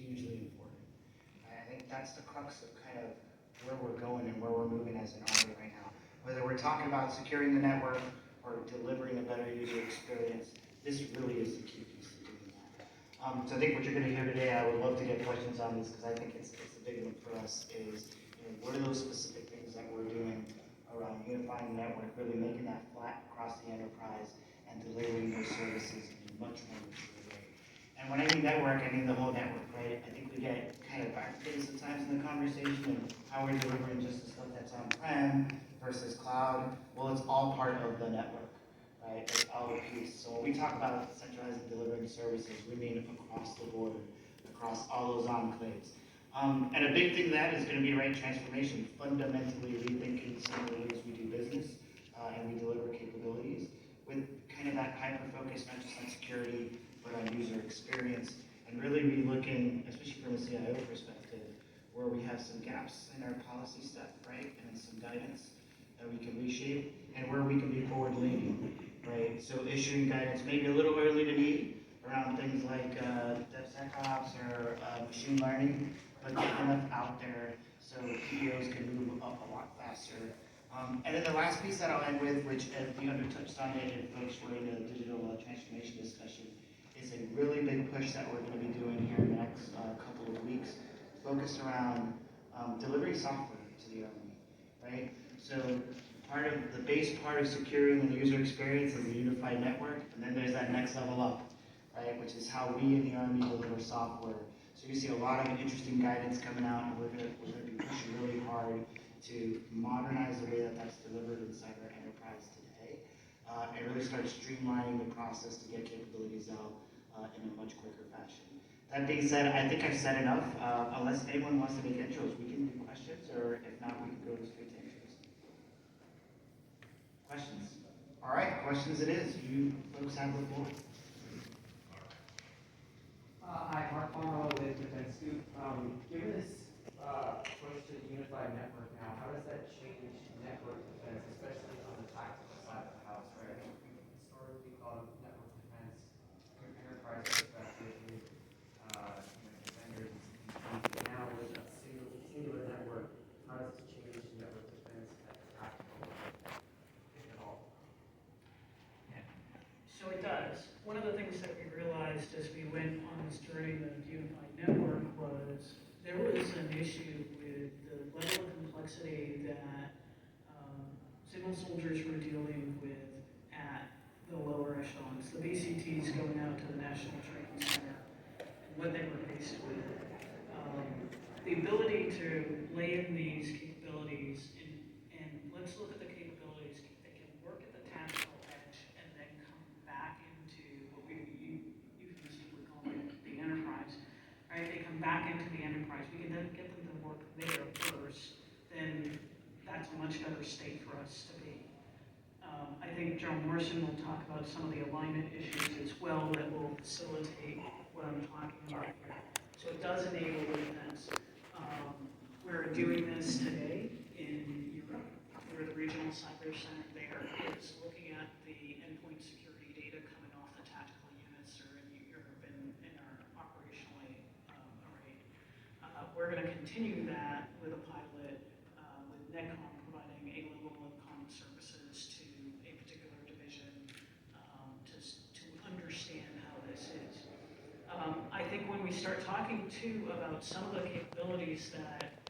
hugely important. I think that's the crux of kind of where we're going and where we're moving as an Army right now. Whether we're talking about securing the network or delivering a better user experience, this really is the key piece to doing that. So I think what you're going to hear today, I would love to get questions on this because I think it's a big one for us is, what are those specific things that we're doing around unifying the network, really making that flat across the enterprise and delivering those services in a much more mature way. And when I mean network, I mean the whole network, right? I think we get kind of backdated sometimes in the conversation and how we're delivering just the stuff that's on-prem versus cloud. Well, it's all part of the network, right? It's all a piece. So when we talk about centralizing delivering services, we mean across the board, across all those enclaves. And a big thing of that is going to be right transformation, fundamentally rethinking some of the ways we do business and we deliver capabilities with kind of that hyper focus, not just on security, but on user experience, and really relooking, especially from a CIO perspective, where we have some gaps in our policy stuff, right, and some guidance that we can reshape, and where we can be forward-leaning, right? So issuing guidance maybe a little early to meet around things like DevSecOps or machine learning, but get enough out there so POs can move up a lot faster. And then the last piece that I'll end with, which Leander touched on it and folks were in a digital transformation discussion, is a really big push that we're going to be doing here in the next couple of weeks, focused around delivering software to the Army, right? So part of the base part of securing the user experience is the unified network, and then there's that next level up, right, which is how we in the Army deliver software. So you see a lot of interesting guidance coming out, and we're gonna be pushing really hard to modernize the way that that's delivered inside our enterprise today, and really start streamlining the process to get capabilities out in a much quicker fashion. That being said, I think I've said enough. Unless anyone wants to make intros, we can do questions, or if not, we can go straight to intros. Questions? All right, questions it is. You folks have the floor. Hi, Mark Pomerleau with Defense Scoop. Given this push to the unified network now, how does that change network defense, especially on the tactical side of the house, right? I think we historically thought of network defense from an enterprise perspective with defenders and CPE. Now with a singular network, how does it change network defense at the tactical level, if at all? So it does. One of the things that we realized as we went on this journey of unified network was there was an issue with the level of complexity that civil soldiers were dealing with at the lower echelons, the BCTs going out to the National Training Center, and what they were faced with. The ability to lay in these capabilities, and let's look at the capabilities. They can work at the tactical edge and then come back into what we euphemistically call the enterprise, right? They come back into the enterprise. We can then get them to work there first. Then that's a much better state for us to be. I think General Morrison will talk about some of the alignment issues as well that will facilitate what I'm talking about here. So it does enable defense. We're doing this today in Europe. We're the regional cyber center there. It's looking at the endpoint security data coming off the tactical units or in Europe in our operationally array. We're going to continue that with a pilot with NETCOM providing a level of common services to a particular division to understand how this is. I think when we start talking too about some of the capabilities that